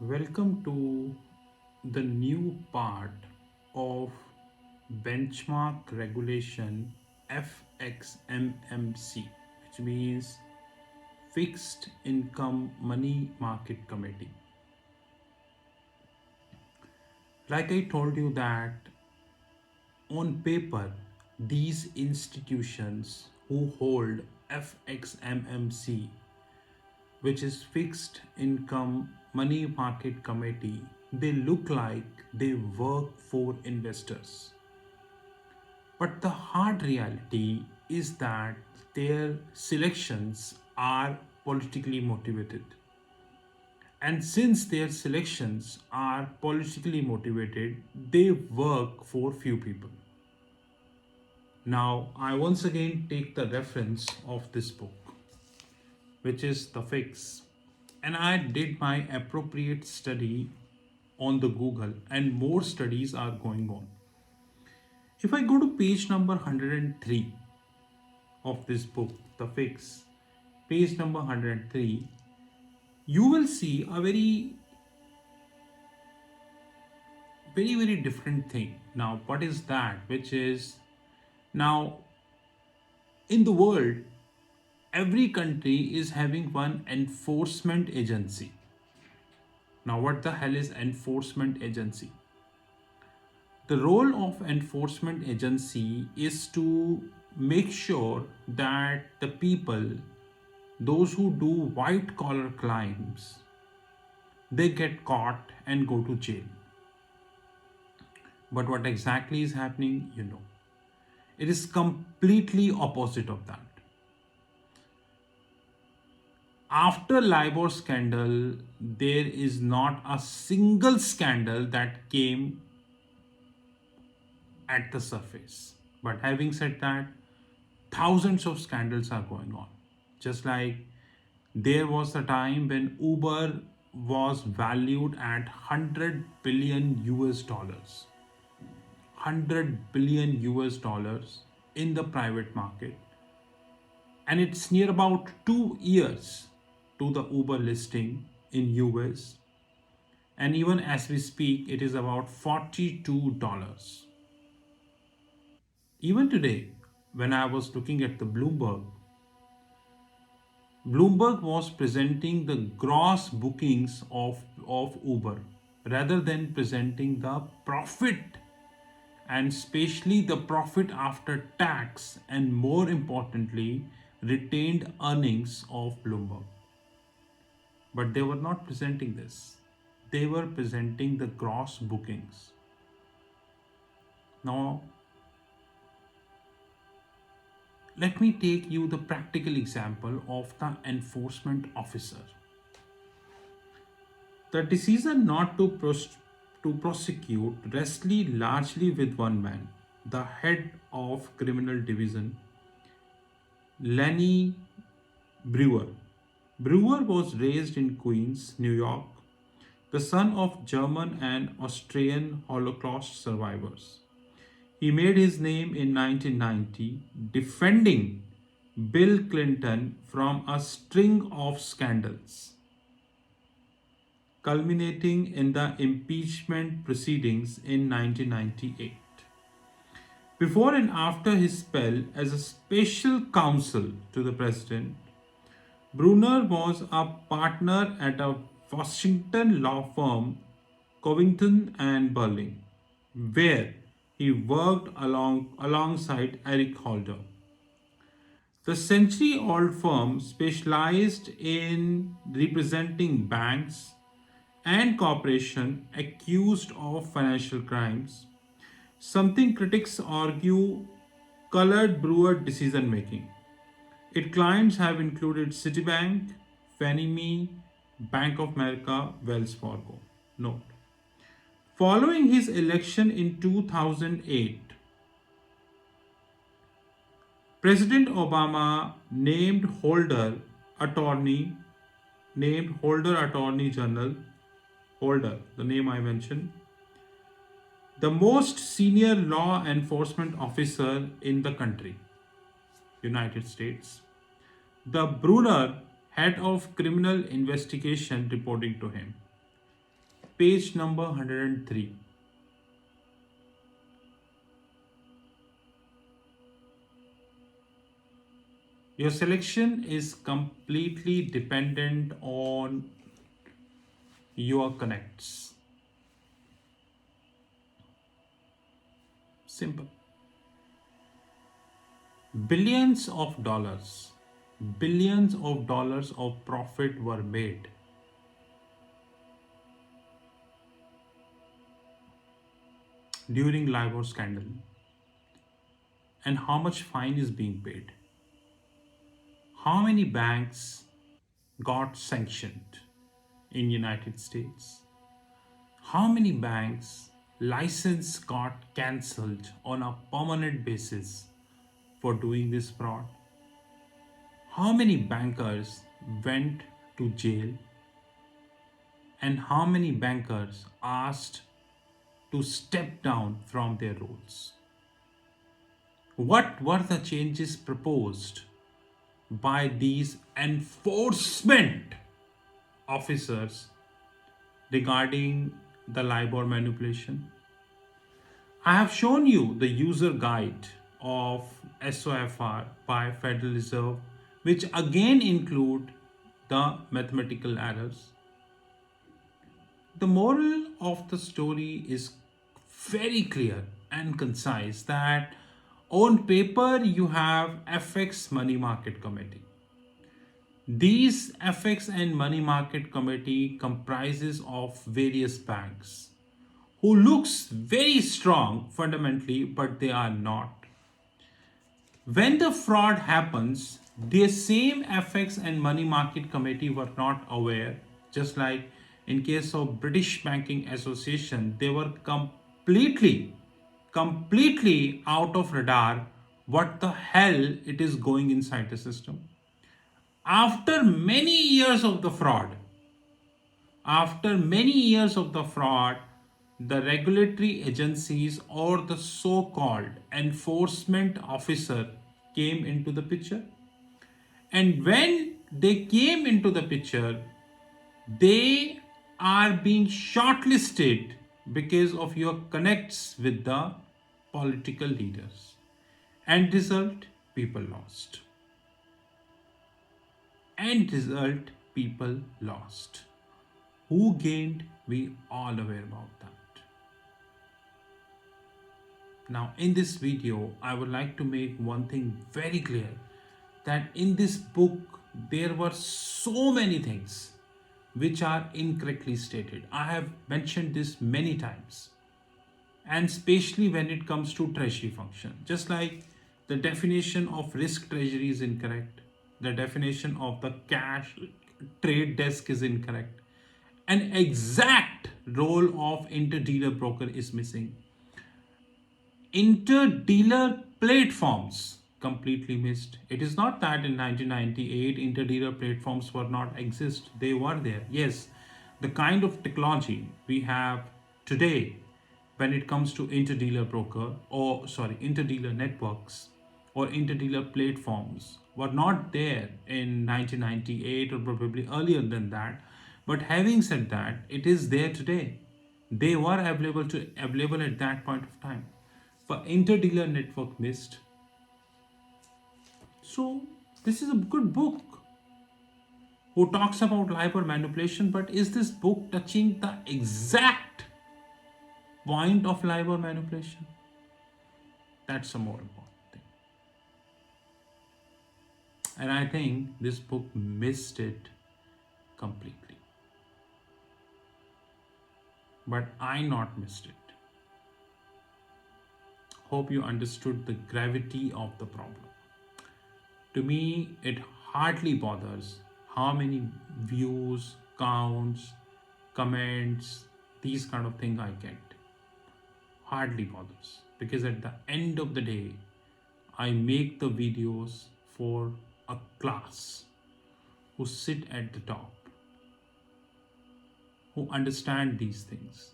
Welcome to the new part of benchmark regulation FXMMC, which means Fixed Income Money Market Committee. Like I told you that on paper, these institutions who hold FXMMC, which is Fixed Income Money Market Committee, they look like they work for investors. But the hard reality is that their selections are politically motivated. And since their selections are politically motivated, they work for few people. Now, I once again take the reference of this book, which is The Fix. And I did my appropriate study on the Google, and more studies are going on. If I go to page number 103 of this book, The Fix, page number 103, you will see a very different thing. Now, what is that? Which is now in the world, every country is having one enforcement agency. Now, what the hell is enforcement agency? The role of enforcement agency is to make sure that the people, those who do white collar crimes, they get caught and go to jail. But what exactly is happening, it is completely opposite of that. After LIBOR scandal, there is not a single scandal that came at the surface. But having said that, thousands of scandals are going on. Just like there was a time when Uber was valued at 100 billion US dollars. 100 billion US dollars in the private market. And it's near about 2 years to the Uber listing in US. And even as we speak, it is about $42. Even today, when I was looking at the Bloomberg was presenting the gross bookings of Uber rather than presenting the profit, and especially the profit after tax, and more importantly, retained earnings of Bloomberg. But they were not presenting this. They were presenting the gross bookings. Now, let me take you the practical example of the enforcement officer. The decision not to prosecute rests largely with one man, the head of criminal division, Lenny Brewer. Brewer was raised in Queens, New York, the son of German and Austrian Holocaust survivors. He made his name in 1990 defending Bill Clinton from a string of scandals, culminating in the impeachment proceedings in 1998. Before and after his spell as a special counsel to the president, Brunner was a partner at a Washington law firm, Covington and Burling, where he worked alongside Eric Holder. The century old firm specialized in representing banks and corporations accused of financial crimes, something critics argue colored Brewer decision making. Its clients have included Citibank, Fannie Mae, Bank of America, Wells Fargo. Note. Following his election in 2008, President Obama attorney named Holder Attorney General, Holder, the name I mentioned, the most senior law enforcement officer in the country, United States. The Brunner, head of criminal investigation, reporting to him. page number 103. Your selection is completely dependent on your connects. Simple. Billions of dollars of profit were made during LIBOR scandal. And how much fine is being paid? How many banks got sanctioned in United States? How many banks license got cancelled on a permanent basis for doing this fraud? How many bankers went to jail? And how many bankers asked to step down from their roles? What were the changes proposed by these enforcement officers regarding the LIBOR manipulation? I have shown you the user guide of SOFR by Federal Reserve, which again include the mathematical errors. The moral of the story is very clear and concise that on paper you have FX Money Market Committee. These FX and Money Market Committee comprises of various banks who looks very strong fundamentally, but they are not. When the fraud happens, the same FX and Money Market Committee were not aware, just like in case of British Banking Association, they were completely out of radar what the hell it is going inside the system. After many years of the fraud, after many years of the fraud, the regulatory agencies or the so-called enforcement officer came into the picture. And when they came into the picture, they are being shortlisted because of your connects with the political leaders. End result, people lost. End result, people lost. Who gained? We all aware about that. Now, in this video, I would like to make one thing very clear, that in this book, there were so many things which are incorrectly stated. I have mentioned this many times, and especially when it comes to treasury function. Just like the definition of risk treasury is incorrect, the definition of the cash trade desk is incorrect, an exact role of interdealer broker is missing. Interdealer platforms completely missed. It is not that in 1998 interdealer platforms were not exist. They were there. Yes, the kind of technology we have today when it comes to interdealer broker or interdealer networks or interdealer platforms were not there in 1998 or probably earlier than that. But having said that, it is there today. They were available at that point of time. But interdealer network missed. So this is a good book who talks about LIBOR manipulation, but is this book touching the exact point of LIBOR manipulation? That's a more important thing. And I think this book missed it completely. But I not missed it. Hope you understood the gravity of the problem. To me, it hardly bothers how many views, counts, comments, these kind of things I get. Hardly bothers. Because at the end of the day, I make the videos for a class who sit at the top, who understand these things.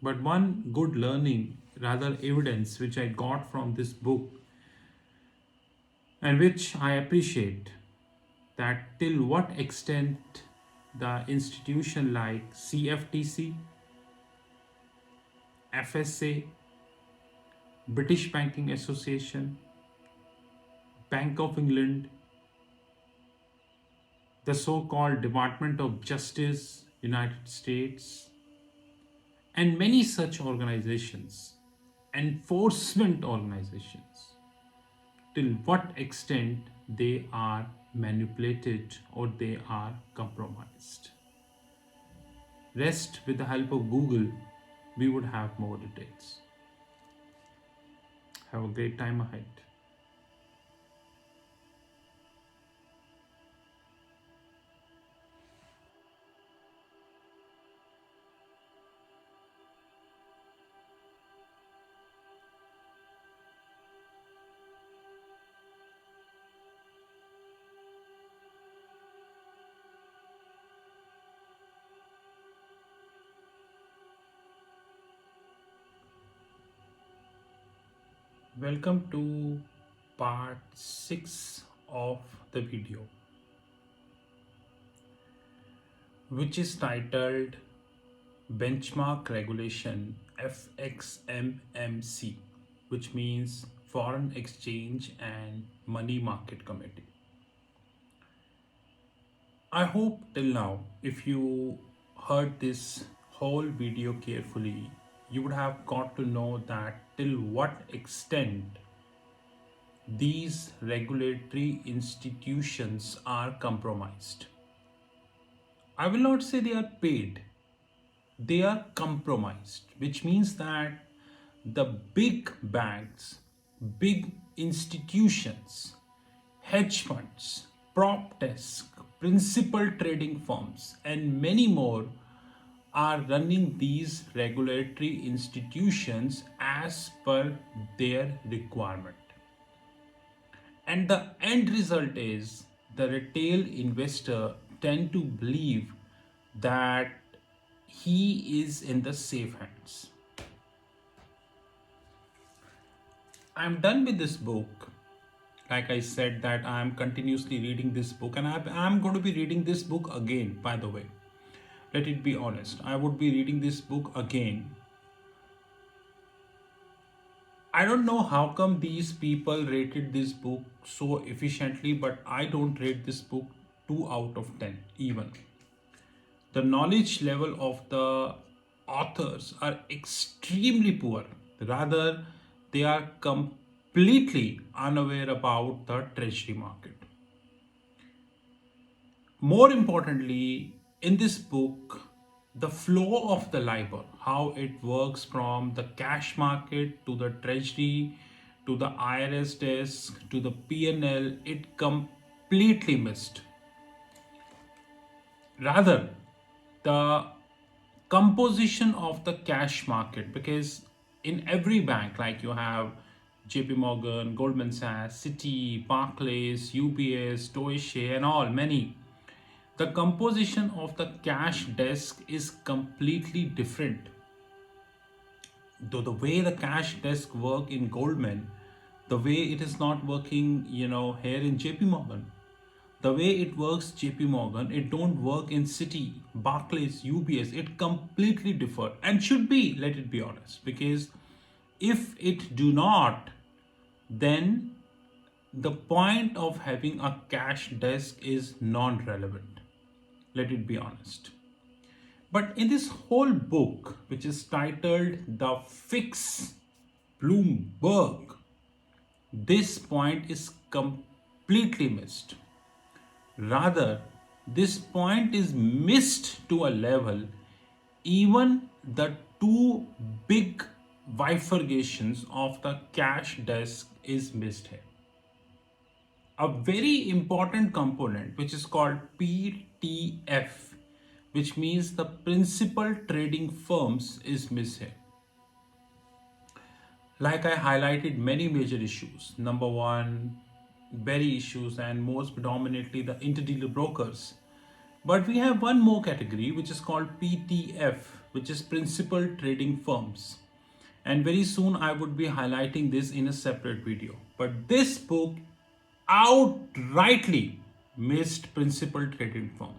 But one good learning, rather evidence, which I got from this book and which I appreciate, that till what extent the institution like CFTC, FSA, British Banking Association, Bank of England, the so-called Department of Justice, United States, and many such organizations, enforcement organizations, till what extent they are manipulated or they are compromised. Rest, with the help of Google, we would have more details. Have a great time ahead. Welcome to part 6 of the video, which is titled Benchmark Regulation FXMMC, which means Foreign Exchange and Money Market Committee. I hope till now, if you heard this whole video carefully, you would have got to know that till what extent these regulatory institutions are compromised. I will not say they are paid, they are compromised, which means that the big banks, big institutions, hedge funds, prop desk, principal trading firms, and many more are running these regulatory institutions as per their requirement. And the end result is the retail investor tend to believe that he is in the safe hands. I'm done with this book. Like I said that I'm continuously reading this book, and I'm going to be reading this book again, by the way. Let it be honest. I would be reading this book again. I don't know how come these people rated this book so efficiently, but I don't rate this book 2 out of 10 even. The knowledge level of the authors are extremely poor. Rather, they are completely unaware about the treasury market. More importantly, in this book, the flow of the LIBOR, how it works from the cash market to the treasury to the IRS desk to the P&L, it completely missed. Rather, the composition of the cash market, because in every bank, like you have JP Morgan, Goldman Sachs, Citi, Barclays, UBS, Deutsche, and all many, the composition of the cash desk is completely different. Though the way the cash desk work in Goldman, the way it is not working, here in JP Morgan. The way it works JP Morgan, it don't work in Citi, Barclays, UBS. It completely differ and should be, let it be honest, because if it do not, then the point of having a cash desk is non-relevant. Let it be honest. But in this whole book, which is titled The Fix Bloomberg, this point is completely missed. Rather, this point is missed to a level even the two big bifurcations of the cash desk is missed here. A very important component which is called PTF, which means the principal trading firms, is missed here. Like I highlighted many major issues. Number one, very issues, and most predominantly the interdealer brokers. But we have one more category which is called PTF, which is principal trading firms. And very soon I would be highlighting this in a separate video. But this book outrightly missed principal trading firm.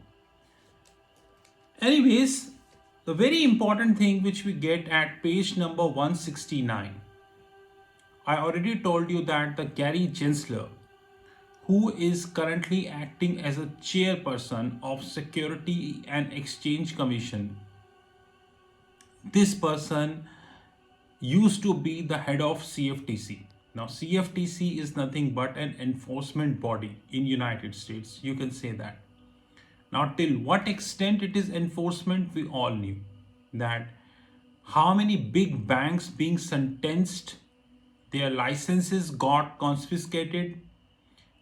Anyways, the very important thing which we get at page number 169, I already told you that the Gary Gensler, who is currently acting as a chairperson of Security and Exchange Commission, this person used to be the head of CFTC. Now CFTC is nothing but an enforcement body in United States. You can say that. Now till what extent it is enforcement, we all knew that how many big banks being sentenced, their licenses got confiscated,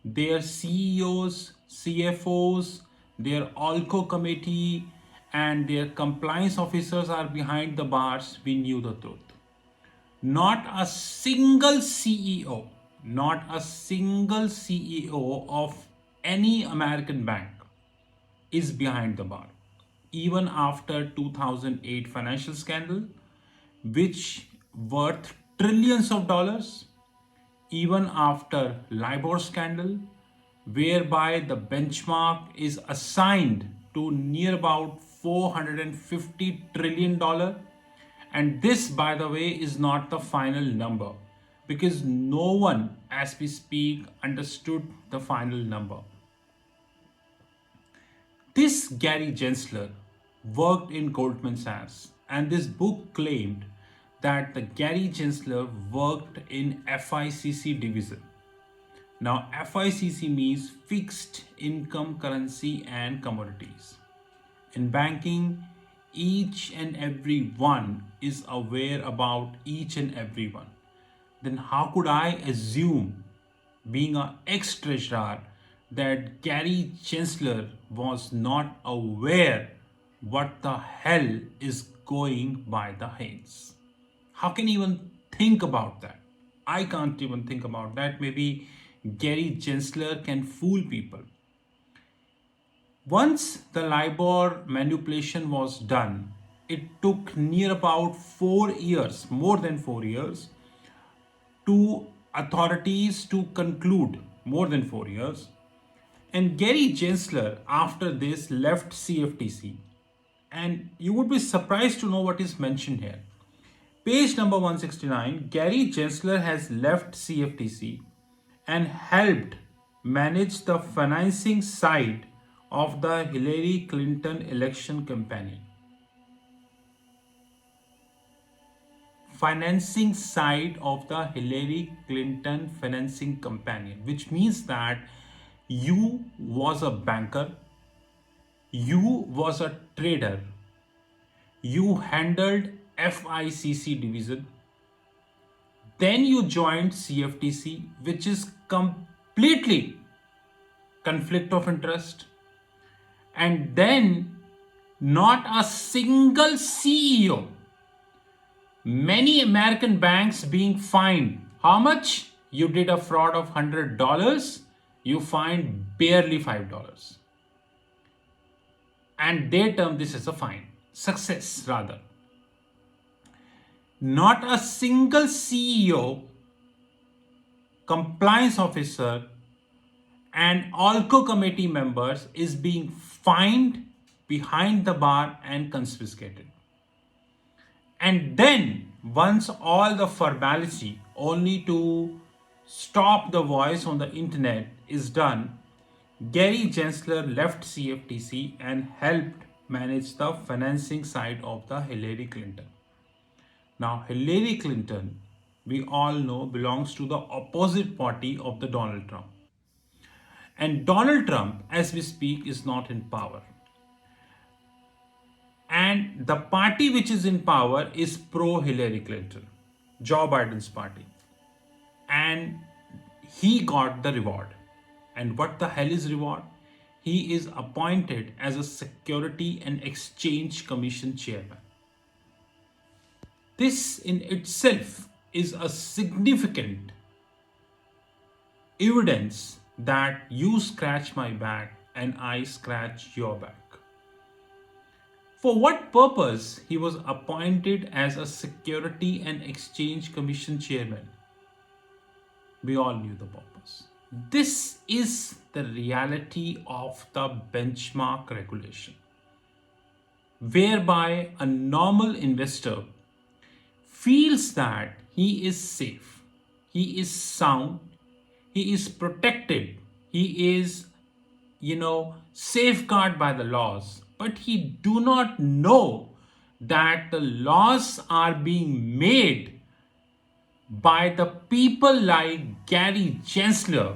their CEOs, CFOs, their ALCO committee, and their compliance officers are behind the bars. We knew the truth. Not a single CEO, not a single CEO of any American bank is behind the bar. Even after 2008 financial scandal, which worth trillions of dollars, even after LIBOR scandal, whereby the benchmark is assigned to near about $450 trillion. And this, by the way, is not the final number because no one, as we speak, understood the final number. This Gary Gensler worked in Goldman Sachs, and this book claimed that the Gary Gensler worked in FICC division. Now, FICC means fixed income currency and commodities. In banking, each and every one is aware about each and every one. Then how could I assume, being an ex-treasurer, that Gary Gensler was not aware what the hell is going by the heads? How can you even think about that? I can't even think about that. Maybe Gary Gensler can fool people. Once the LIBOR manipulation was done, it took near about 4 years, more than 4 years, to authorities to conclude, more than 4 years. And Gary Gensler, after this, left CFTC. And you would be surprised to know what is mentioned here. Page number 169, Gary Gensler has left CFTC and helped manage the financing side of the Hillary Clinton election campaign. Financing side of the Hillary Clinton financing campaign, which means that you was a banker, you was a trader, you handled FICC division, then you joined CFTC, which is completely conflict of interest, and then not a single CEO. Many American banks being fined. How much? You did a fraud of $100, you fined barely $5. And they term this as a fine. Success, rather. Not a single CEO, compliance officer, and ALCO committee members is being fined, behind the bar, and confiscated. And then, once all the formality only to stop the voice on the internet is done, Gary Gensler left CFTC and helped manage the financing side of the Hillary Clinton. Now, Hillary Clinton, we all know, belongs to the opposite party of the Donald Trump. And Donald Trump, as we speak, is not in power. And the party which is in power is pro-Hillary Clinton, Joe Biden's party. And he got the reward. And what the hell is reward? He is appointed as a Security and Exchange Commission chairman. This in itself is a significant evidence that you scratch my back and I scratch your back. For what purpose he was appointed as a Security and Exchange Commission chairman? We all knew the purpose. This is the reality of the benchmark regulation. whereby a normal investor feels that he is safe, he is sound, he is protected, he is, safeguarded by the laws, but he do not know that the laws are being made by the people like Gary Gensler,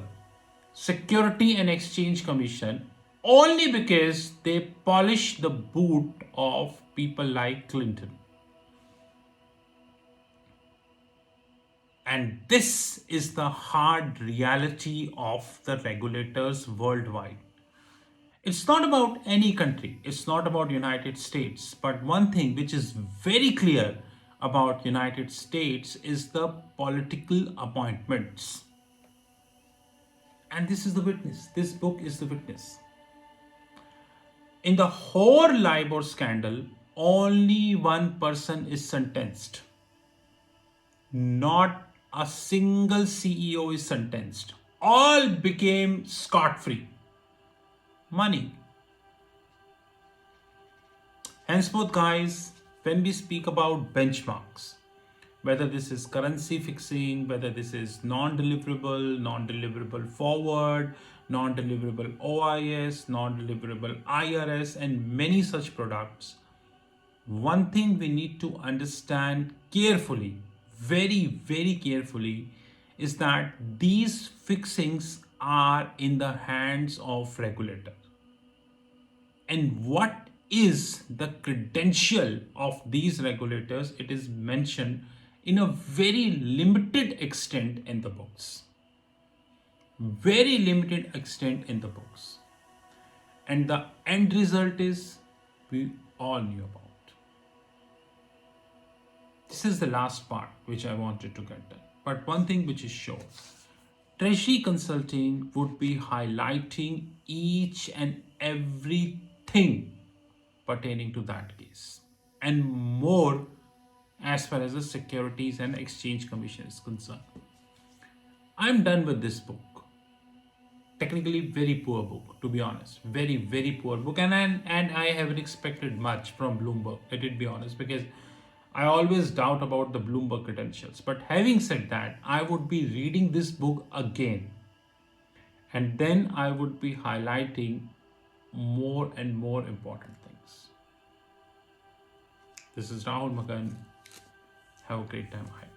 Security and Exchange Commission, only because they polish the boot of people like Clinton. And this is the hard reality of the regulators worldwide. It's not about any country, it's not about United States, but one thing which is very clear about United States is the political appointments. And this is the witness. This book is the witness. In the whole LIBOR scandal, only one person is sentenced. Not a single CEO is sentenced. All became scot-free. Money. Henceforth, guys, when we speak about benchmarks, whether this is currency fixing, whether this is non-deliverable forward, non-deliverable OIS, non-deliverable IRS, and many such products, one thing we need to understand carefully, very, very carefully, is that these fixings are in the hands of regulator. And what is the credential of these regulators? It is mentioned in a very limited extent in the books. Very limited extent in the books. And the end result is we all knew about. This is the last part which I wanted to get done. But one thing which is sure, Treasury Consulting would be highlighting each and everything pertaining to that case and more as far as the Securities and Exchange Commission is concerned. I'm done with this book. Technically very poor book, to be honest. Very, very poor book. And I haven't expected much from Bloomberg, let it be honest, because I always doubt about the Bloomberg credentials. But having said that, I would be reading this book again. And then I would be highlighting more and more important things. This is Rahul Magan. Have a great time ahead.